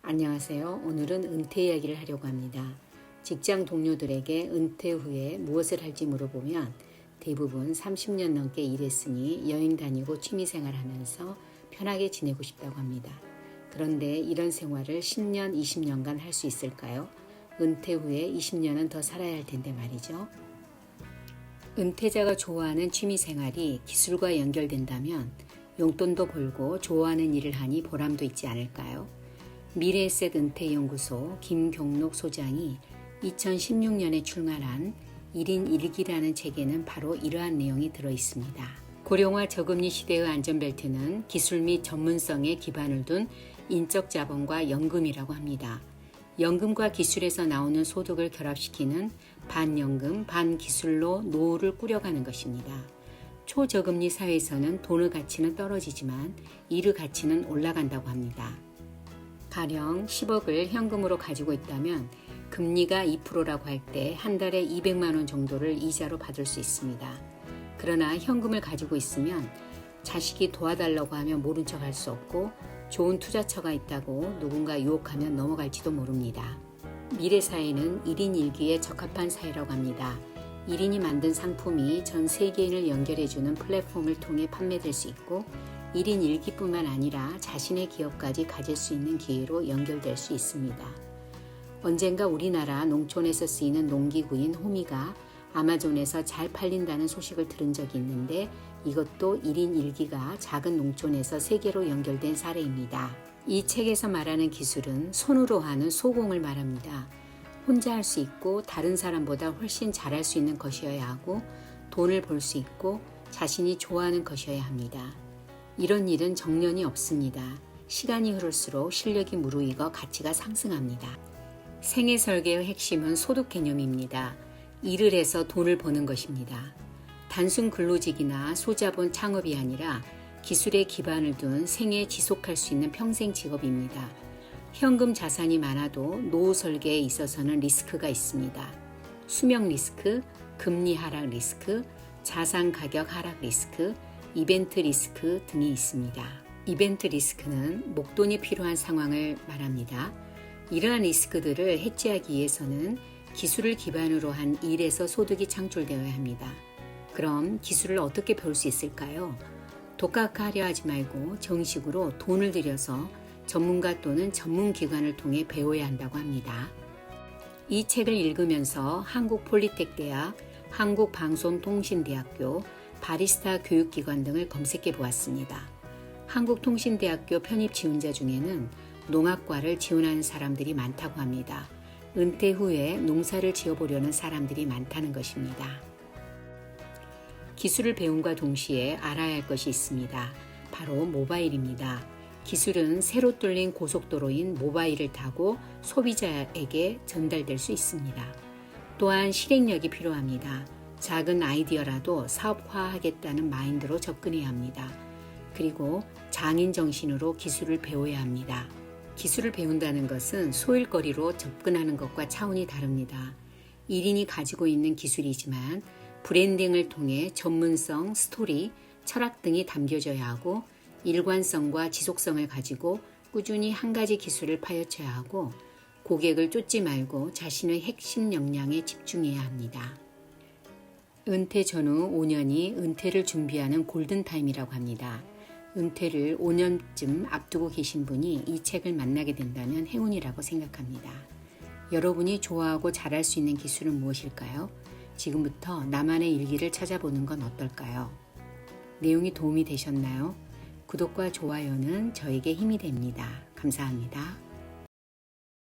안녕하세요. 오늘은 은퇴 이야기를 하려고 합니다. 직장 동료들에게 은퇴 후에 무엇을 할지 물어보면 대부분 30년 넘게 일했으니 여행 다니고 취미생활 하면서 편하게 지내고 싶다고 합니다. 그런데 이런 생활을 10년, 20년간 할 수 있을까요? 은퇴 후에 20년은 더 살아야 할 텐데 말이죠. 은퇴자가 좋아하는 취미생활이 기술과 연결된다면 용돈도 벌고 좋아하는 일을 하니 보람도 있지 않을까요? 미래에셋 은퇴연구소 김경록 소장이 2016년에 출간한 1인 1기라는 책에는 바로 이러한 내용이 들어있습니다. 고령화 저금리 시대의 안전벨트는 기술 및 전문성에 기반을 둔 인적 자본과 연금이라고 합니다. 연금과 기술에서 나오는 소득을 결합시키는 반연금, 반기술로 노후를 꾸려가는 것입니다. 초저금리 사회에서는 돈의 가치는 떨어지지만 일의 가치는 올라간다고 합니다. 가령 10억을 현금으로 가지고 있다면 금리가 2%라고 할 때 한 달에 200만 원 정도를 이자로 받을 수 있습니다. 그러나 현금을 가지고 있으면 자식이 도와달라고 하면 모른 척 할 수 없고 좋은 투자처가 있다고 누군가 유혹하면 넘어갈지도 모릅니다. 미래 사회는 1인 1기에 적합한 사회라고 합니다. 1인이 만든 상품이 전 세계인을 연결해주는 플랫폼을 통해 판매될 수 있고 1인 1기뿐만 아니라 자신의 기업까지 가질 수 있는 기회로 연결될 수 있습니다. 언젠가 우리나라 농촌에서 쓰이는 농기구인 호미가 아마존에서 잘 팔린다는 소식을 들은 적이 있는데 이것도 1인 1기가 작은 농촌에서 세계로 연결된 사례입니다. 이 책에서 말하는 기술은 손으로 하는 소공을 말합니다. 혼자 할 수 있고 다른 사람보다 훨씬 잘할 수 있는 것이어야 하고 돈을 벌 수 있고 자신이 좋아하는 것이어야 합니다. 이런 일은 정년이 없습니다. 시간이 흐를수록 실력이 무르익어 가치가 상승합니다. 생애 설계의 핵심은 소득 개념입니다. 일을 해서 돈을 버는 것입니다. 단순 근로직이나 소자본 창업이 아니라 기술에 기반을 둔 생애 지속할 수 있는 평생 직업입니다. 현금 자산이 많아도 노후 설계에 있어서는 리스크가 있습니다. 수명 리스크, 금리 하락 리스크, 자산 가격 하락 리스크, 이벤트 리스크 등이 있습니다. 이벤트 리스크는 목돈이 필요한 상황을 말합니다. 이러한 리스크들을 해지하기 위해서는 기술을 기반으로 한 일에서 소득이 창출되어야 합니다. 그럼 기술을 어떻게 배울 수 있을까요? 독학하려 하지 말고 정식으로 돈을 들여서 전문가 또는 전문기관을 통해 배워야 한다고 합니다. 이 책을 읽으면서 한국폴리텍대학, 한국방송통신대학교, 바리스타 교육기관 등을 검색해 보았습니다. 한국통신대학교 편입 지원자 중에는 농학과를 지원하는 사람들이 많다고 합니다. 은퇴 후에 농사를 지어보려는 사람들이 많다는 것입니다. 기술을 배움과 동시에 알아야 할 것이 있습니다. 바로 모바일입니다. 기술은 새로 뚫린 고속도로인 모바일을 타고 소비자에게 전달될 수 있습니다. 또한 실행력이 필요합니다. 작은 아이디어라도 사업화하겠다는 마인드로 접근해야 합니다. 그리고 장인 정신으로 기술을 배워야 합니다. 기술을 배운다는 것은 소일거리로 접근하는 것과 차원이 다릅니다. 1인이 가지고 있는 기술이지만 브랜딩을 통해 전문성, 스토리, 철학 등이 담겨져야 하고 일관성과 지속성을 가지고 꾸준히 한 가지 기술을 파헤쳐야 하고 고객을 쫓지 말고 자신의 핵심 역량에 집중해야 합니다. 은퇴 전후 5년이 은퇴를 준비하는 골든타임이라고 합니다. 은퇴를 5년쯤 앞두고 계신 분이 이 책을 만나게 된다면 행운이라고 생각합니다. 여러분이 좋아하고 잘할 수 있는 기술은 무엇일까요? 지금부터 나만의 일기를 찾아보는 건 어떨까요? 내용이 도움이 되셨나요? 구독과 좋아요는 저에게 힘이 됩니다. 감사합니다.